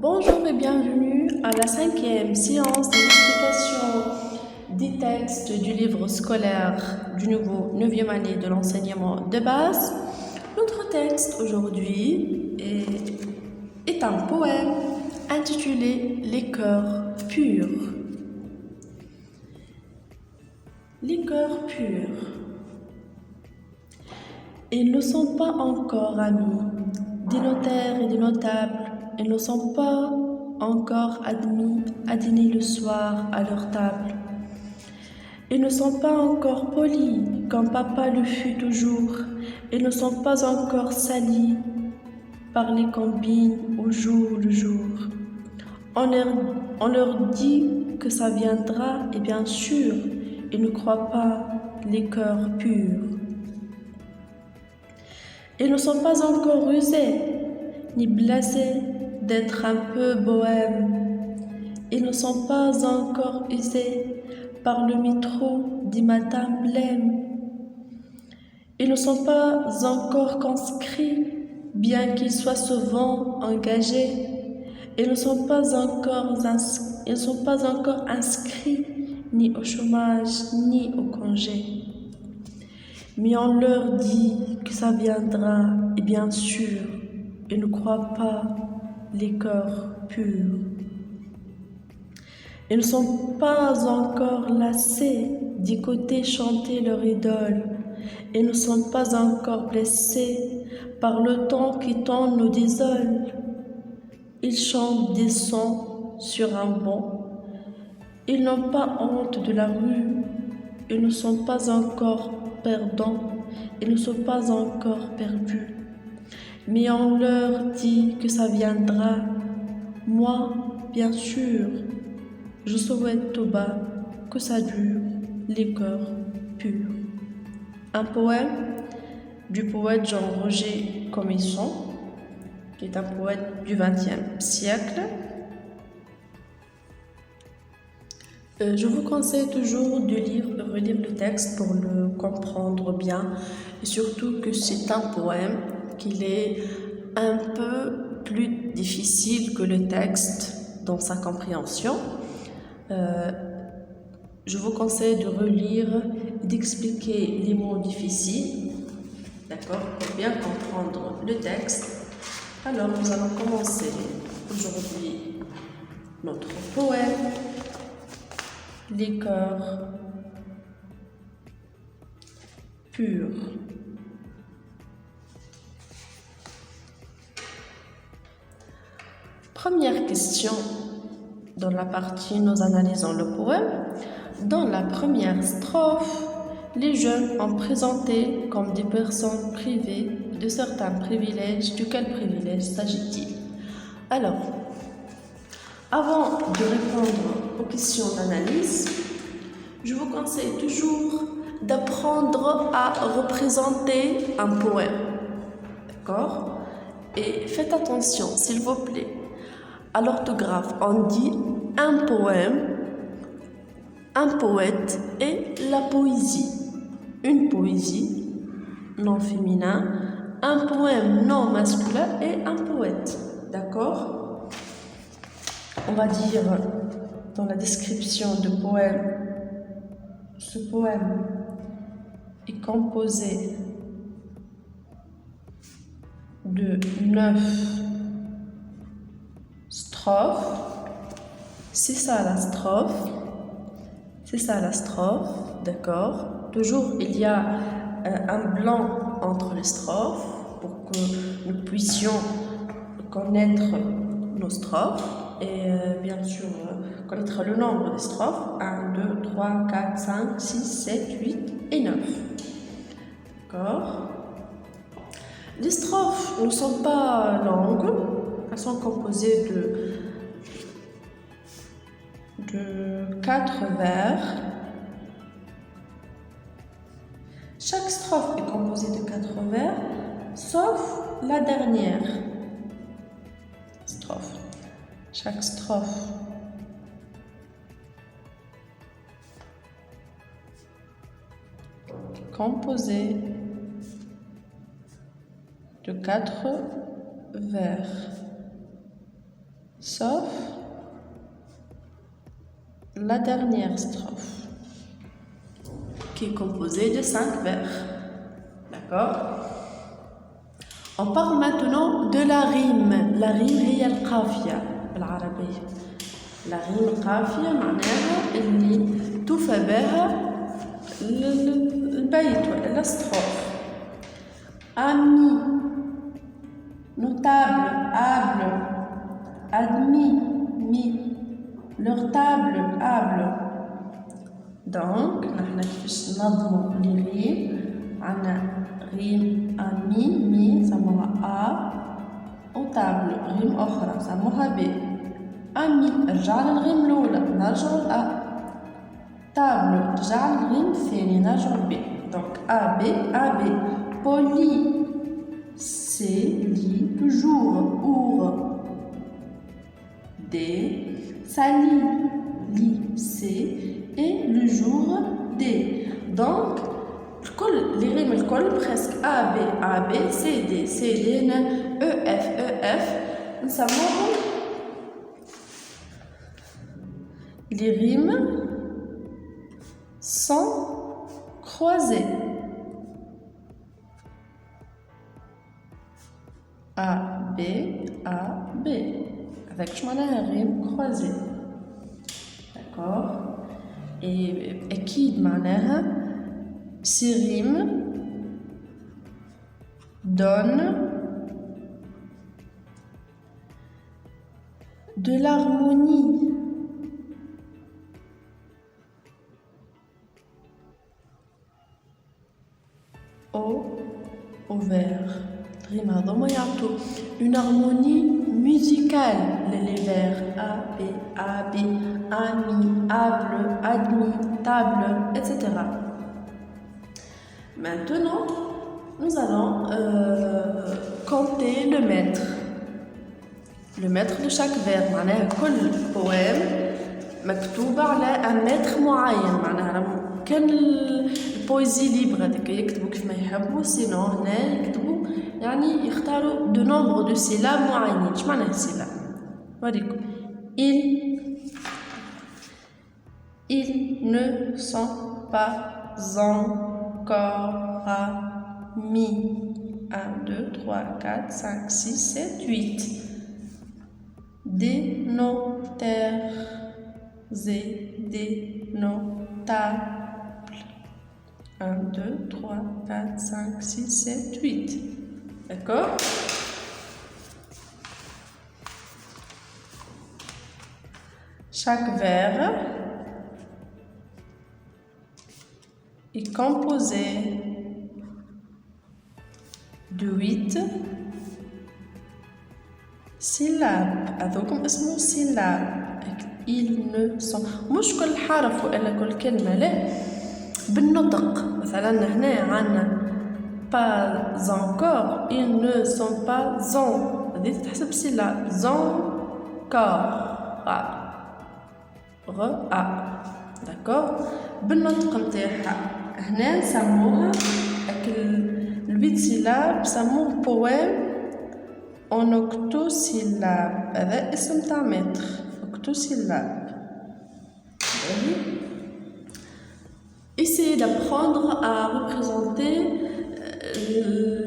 Bonjour et bienvenue à la 5e séance de l'explication des textes du livre scolaire du nouveau 9e année de l'enseignement de base. Notre texte aujourd'hui est un poème intitulé « Les cœurs purs ». Les cœurs purs. Ils ne sont pas encore amis des notaires et des notables. Ils ne sont pas encore admis à dîner le soir à leur table. Ils ne sont pas encore polis comme papa le fut toujours. Ils ne sont pas encore salis par les combines au jour le jour. On leur dit que ça viendra et bien sûr, ils ne croient pas les cœurs purs. Ils ne sont pas encore rusés ni blasés d'être un peu bohèmes. Ils ne sont pas encore usés par le métro des matins blêmes. Ils ne sont pas encore conscrits, bien qu'ils soient souvent engagés. Ils ne sont pas encore inscrits ni au chômage ni au congé. Mais on leur dit que ça viendra et bien sûr, ils ne croient pas les cœurs purs. Ils ne sont pas encore lassés d'écouter chanter leur idole. Ils ne sont pas encore blessés par le temps qui tend nous désole. Ils chantent des sons sur un banc. Ils n'ont pas honte de la rue. Ils ne sont pas encore perdants. Ils ne sont pas encore perdus. Mais on leur dit que ça viendra. Moi, bien sûr, je souhaite au bas que ça dure, les cœurs purs. Un poème du poète Jean-Roger Comesson, qui est un poète du XXe siècle. Je vous conseille toujours de relire le texte pour le comprendre bien et surtout que c'est un poème qu'il est un peu plus difficile que le texte dans sa compréhension. Je vous conseille de relire et d'expliquer les mots difficiles, d'accord, pour bien comprendre le texte. Alors nous allons commencer aujourd'hui notre poème. Les cœurs purs. Première question dans la partie nous analysons le poème. Dans la première strophe, les jeunes ont présenté comme des personnes privées de certains privilèges. De quel privilège s'agit-il? Alors, avant de répondre aux questions d'analyse, je vous conseille toujours d'apprendre à représenter un poème. D'accord? Et faites attention, s'il vous plaît, à l'orthographe. On dit un poème, un poète et la poésie. Une poésie non féminin, un poème non masculin et un poète. D'accord? On va dire dans la description de poème, ce poème est composé de 9 strophes. C'est ça la strophe. C'est ça la strophe, d'accord? Toujours il y a un blanc entre les strophes pour que nous puissions connaître nos strophes. Et bien sûr, connaître le nombre des strophes, 1, 2, 3, 4, 5, 6, 7, 8 et 9. D'accord? Les strophes ne sont pas longues, elles sont composées de 4 vers. Chaque strophe est composée de 4 vers, sauf la dernière strophe. Chaque strophe est composée de 4 vers. sauf la dernière strophe, qui est composée de 5 vers. D'accord? On parle maintenant de la rime. La rime هي القافية بالعربية. La rime القافية معناها اللي توفى بها البيت ولا الستروف. Ami, notable, able, admis, mis, leur table, able. Donc, نحن كيفاش ننظموا لي ريم؟ عندنا ريم أمي مي سموها أ وتابل ريم أخرى سموها ب. أمي رجع للغيم الأولى نرجعو لأ. تابل رجع للغيم الثاني نرجعو ب. دونك أ ب أ ب. Poli, c'est lit le jour, our. Des, sali, lit, c'est et le jour des. Donc, les rimes presque A, B, A, B, C, D, C, D, N, E, F, E, F. Nous savons les rimes sont croisées. A, B, A, B. Avec un rime croisé. D'accord? Et qui معناها ces rimes donnent de l'harmonie. Au vers. الريم هذوما يعطوا une harmonie musicale les vers A, B, A, B, ami, able, admis, table, etc. Maintenant, nous allons compter le mètre. Le mètre de chaque vers. معناها كل poème مكتوب على un mètre معين. معناها كان البويزي ليبر هذاك يكتبوا كيف ما يحبوا سينو هنا يكتبوا يعني يختاروا دو نومبر دو سيلاب معينين. اش معناها سيلاب؟ نوريكم. Ils ne sont pas encore amis. 1, 2, 3, 4, 5, 6, 7, 8. Des notaires et des notables. 1, 2, 3, 4, 5, 6, 7, 8. D'accord? Chaque vers est composé de 8 syllabes. هذوكم اسمه syllabes. Ils ne sont مش كل حرف ولا كل كلمة لا بالنطق. مثلا هنا عندنا pas encore, ils ne sont pas en. هذه تتحسب syllabe. encore. d'accord. بالنطق نتاعها هنا نسموها البيت سيلاب سموه poème en octosyllabe. هذا اسم تاع متر octosyllabe. Essayez d'apprendre à représenter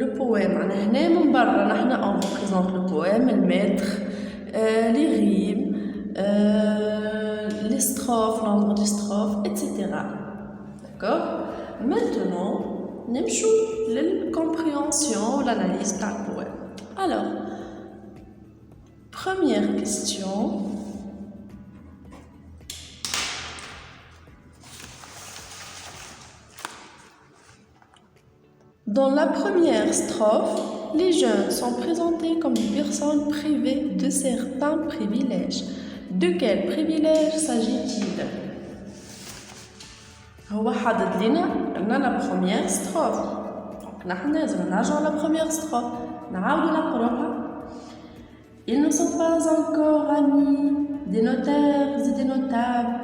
le poème. هنا من برا نحن on représente le poème, le mètre, les rimes, les strophes, l'ordre des strophes, etc. D'accord? Maintenant, نمشو للcompréhension, l'analyse par le poème. Alors, première question. Dans la première strophe, les jeunes sont présentés comme des personnes privées de certains privilèges. De quels privilèges s'agit-il? هو حدد لنا la première strophe. Donc نحن لازم نرجعوا la première strophe. نعاودوا نقراوها. Ils ne sont pas encore amis des notaires et des notables.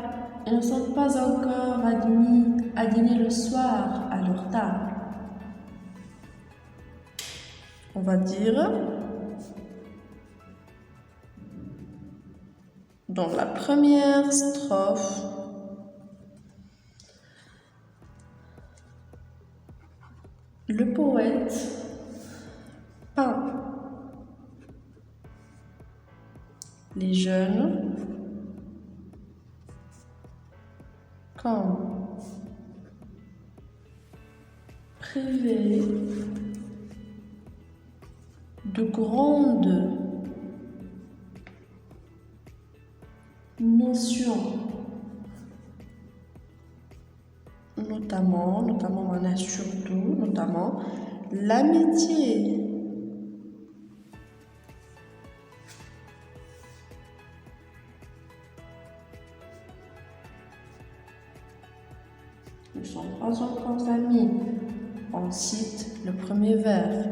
Ils ne sont pas encore admis à dîner le soir à leur table. On va dire dans la première strophe, le poète peint les jeunes comme privés de grandes notions, notamment surtout, notamment l'amitié. Nous ne sommes pas encore amis. On cite le premier vers.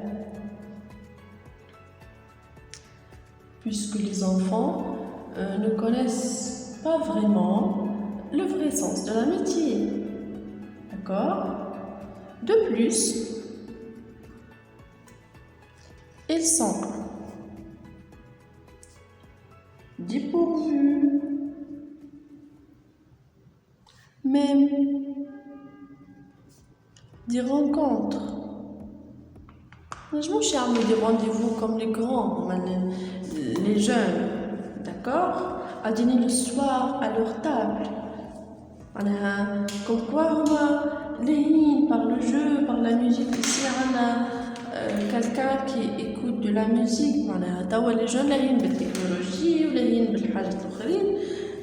Puisque les enfants ne connaissent pas vraiment le vrai sens de l'amitié. D'accord? De plus, ils sont dépourvus, même des rencontres. Je ne cherche des rendez-vous comme les grands, les jeunes, d'accord? À dîner le soir à leur table. Comme quoi, par le jeu, par la musique, ici, quelqu'un qui écoute de la musique, les jeunes, la technologie ou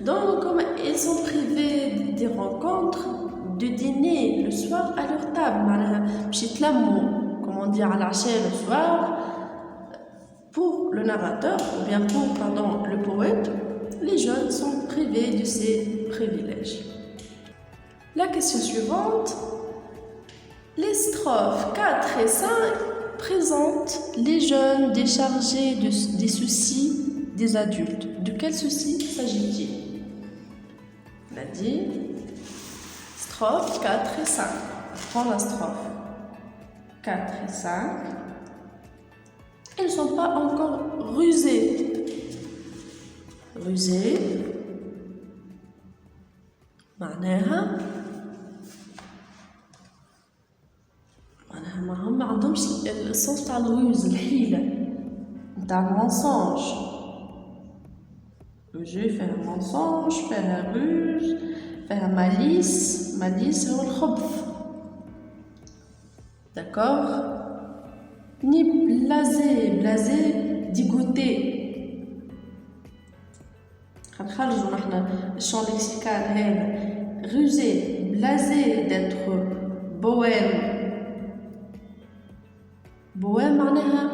donc, ils sont privés des rencontres, de dîner le soir à leur table. Comment dire, à l'achat le soir, pour le narrateur, ou bien pour le poète, les jeunes sont privés de ces privilèges. La question suivante, les strophes 4 et 5 présentent les jeunes déchargés des soucis des adultes. De quels soucis s'agit-il? On a dit strophes 4 et 5. On prend la strophe 4 et 5. Ils ne sont pas encore rusés. Rusés, معناها ما عندهمش الصوص تاع الغوز الحيلة نتاع المنصونج. rusé فيها mensonge فيها ruse فيها malice هو الخبث. D'accord? Ni blasé, dégoûté. خنخرجوا نحن الشون لكسيكال هذا rusé, blasé d'être bohème. Bohème معناها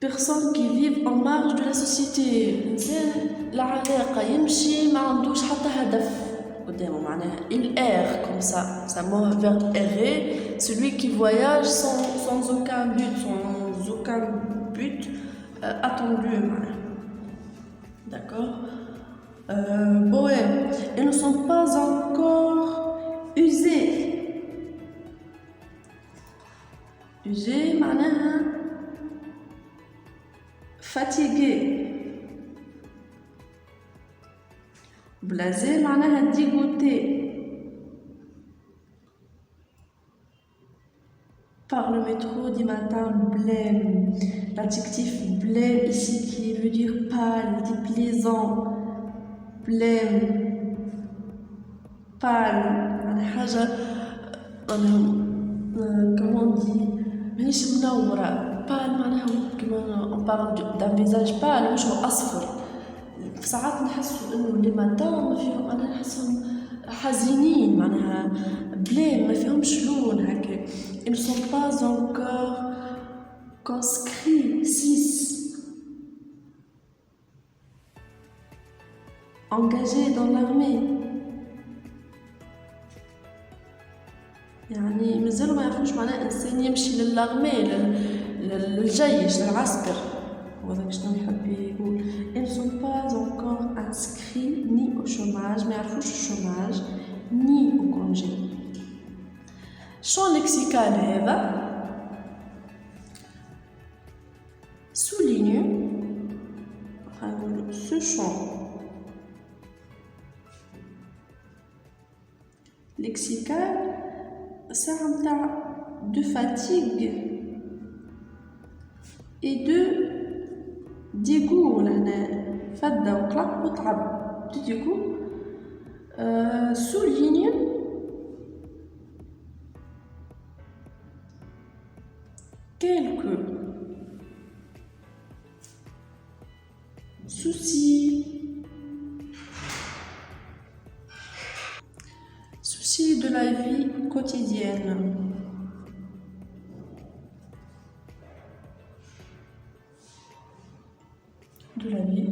personne qui vivent en marge de la société. إنسان العلاقة يمشي ما عندوش حتى هدف قدامه معناها il erre comme ça. C'est un mot verbe errer, celui qui voyage sans aucun but attendu معناها. D'accord? Bohème. Ils ne sont pas encore usés. Usés معناها fatigué. Blasé معناها dégoûté par le métro du matin. Blême, l'adjectif blême ici qui veut dire pâle, déplaisant. Blême, pâle, حاجة comment on dit ماهيش منورة. pâle معناها كما on parle d'un visage pâle وجهه أصفر. ساعات نحسوا إنه لي ماتان ما فيهم، أنا نحسهم حزينين معناها بلام ما فيهمش لون هكا. ils ne sont pas encore conscrits 6 engagés dans l'armée. يعني مازالوا ما يعرفوش معناها إنسان يمشي للارمي للجيش للعسكر. وهذاك شنو يحب يقول ils ne sont pas encore inscrits ni au chômage، ما يعرفوش الشوماج ni au congé. الشون لكسيكال هذا souligne ce champ. Lexical, c'est un tas de fatigue et de dégoût. Fadda ou clap ou trab. Du coup, souligne quelques soucis de la vie quotidienne. De la vie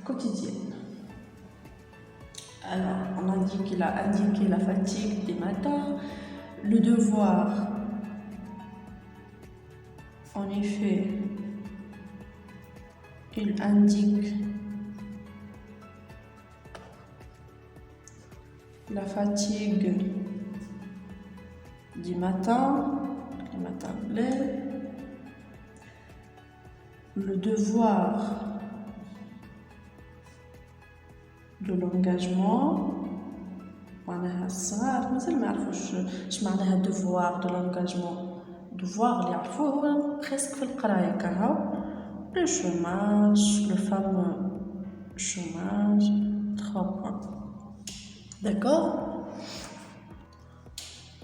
quotidienne. Alors, on a dit qu'il a indiqué la fatigue des matins, le devoir. En effet, il indique la fatigue du matin, le matin bleu, le devoir de l'engagement. معناها الصغار مازال ما يعرفوش اش معناها devoir de l'engagement. devoir اللي يعرفوه presque في القرايه كهو le chômage, le fameux chômage, 3 points. D'accord?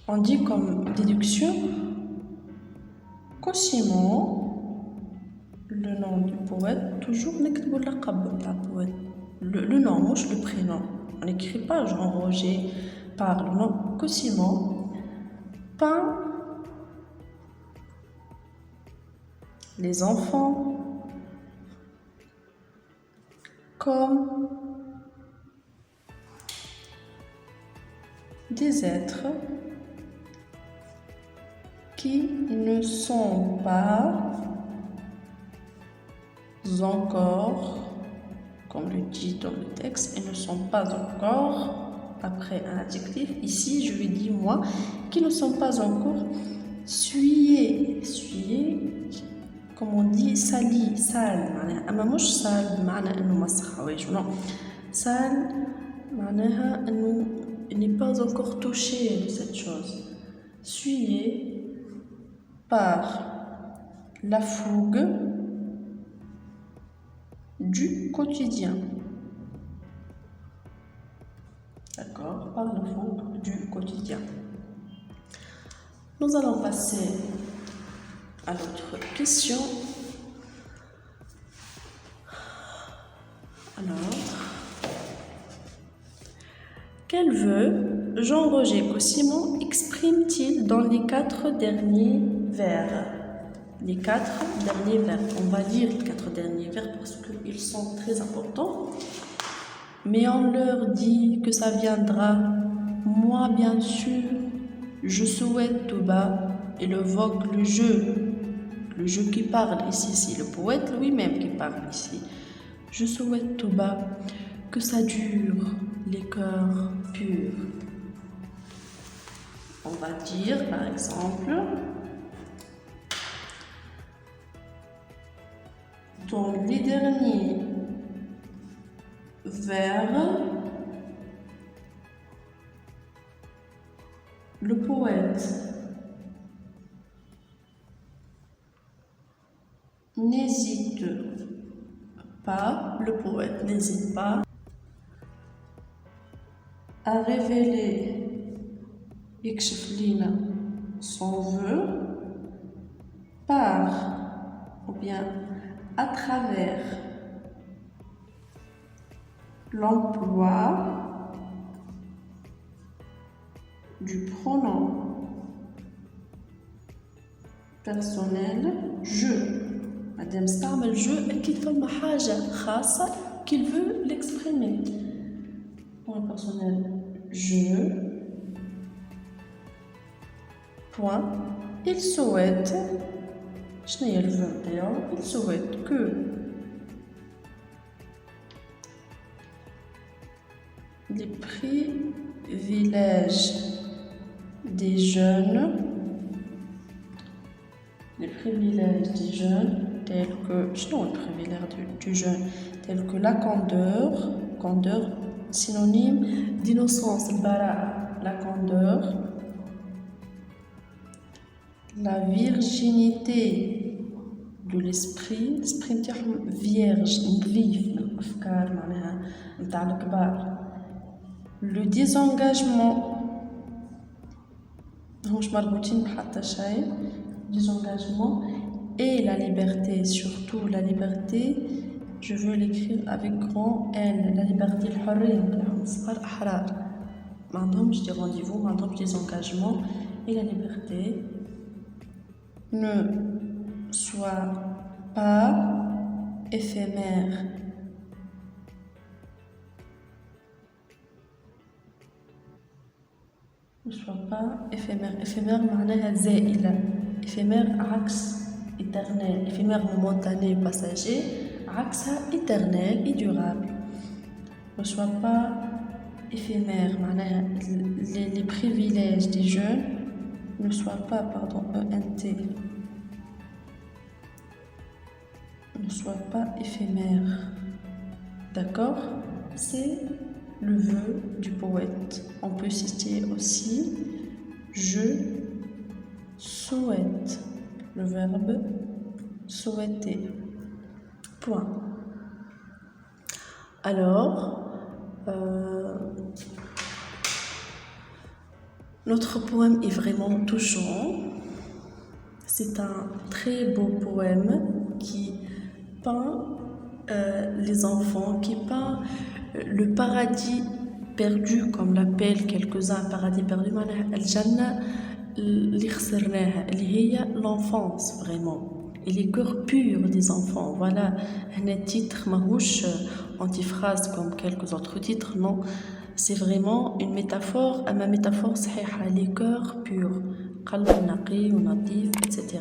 On dit comme déduction Cosimo, le nom du poète, toujours نكتبوا اللقب تاع poète. Le nom, moi, le prénom. On n'écrit pas Jean Roger par le nom Cosimo peint les enfants comme des êtres qui ne sont pas encore, comme le dit dans le texte, ils ne sont pas encore, après un adjectif, ici je lui dis moi, qui ne sont pas encore suyés, comme on dit, sali, sale, أما مش sale بمعنى إنه مسخ حوايج non, sale معناها إنه il n'est pas encore touché de cette chose, suyé par la fougue du quotidien. D'accord, par le fougue du quotidien. Nous allons passer à l'autre question. Alors, quel vœu Jean-Roger Cosimo exprime-t-il dans les 4 derniers vers? Les 4 derniers vers. On va lire les 4 derniers vers parce qu'ils sont très importants. Mais on leur dit que ça viendra. Moi, bien sûr, je souhaite tout bas. Il évoque le jeu qui parle ici, c'est le poète lui-même qui parle ici. Je souhaite tout bas que ça dure, les cœurs purs. On va dire, par exemple, dans les derniers vers, le poète n'hésite pas à révéler son vœu par ou bien à travers l'emploi du pronom personnel je. Madame استعمل je أكيد فما حاجة خاصة qu'il veut l'exprimer. Point personnel je. Point. Il souhaite. شنو هي الفيرب تاعو؟ Il souhaite que les privilèges des jeunes tels que, je le privilège du jeûne, tels que la candeur, synonyme d'innocence, la candeur, la virginité de l'esprit نتاعهم vierge, نظيف من الأفكار معناها نتاع الكبار. Le désengagement ماهوش مربوطين بحتى شيء. Désengagement et la liberté, surtout la liberté, je veux l'écrire avec grand L, la liberté, الحرية نتاعهم صغار أحرار ما عندهمش دي rendez-vous, ما عندهمش des engagements, et la liberté ne soit pas éphémère. Ne soit pas éphémère. Éphémère معناها زائلة. Éphémère عكس éternel. Éphémère momentané passager. عكسها éternel et durable. Ne soit pas éphémère. معناها les privilèges des jeunes ne soient pas, ENT. Ne soit pas éphémère. D'accord? C'est le vœu du poète. On peut citer aussi je souhaite, le verbe souhaiter. Point. Alors, notre poème est vraiment touchant. C'est un très beau poème qui peint les enfants, qui peint le paradis perdu, comme l'appellent quelques-uns, paradis perdu, al-Jannah li khsirnaha, اللي هي l'enfance vraiment, et les cœurs purs des enfants. Voilà, un titre mahouche antiphrase comme quelques autres titres, non, c'est vraiment une métaphore, ma métaphore صحيحة, les cœurs purs, قلب نقي ونظيف, etc.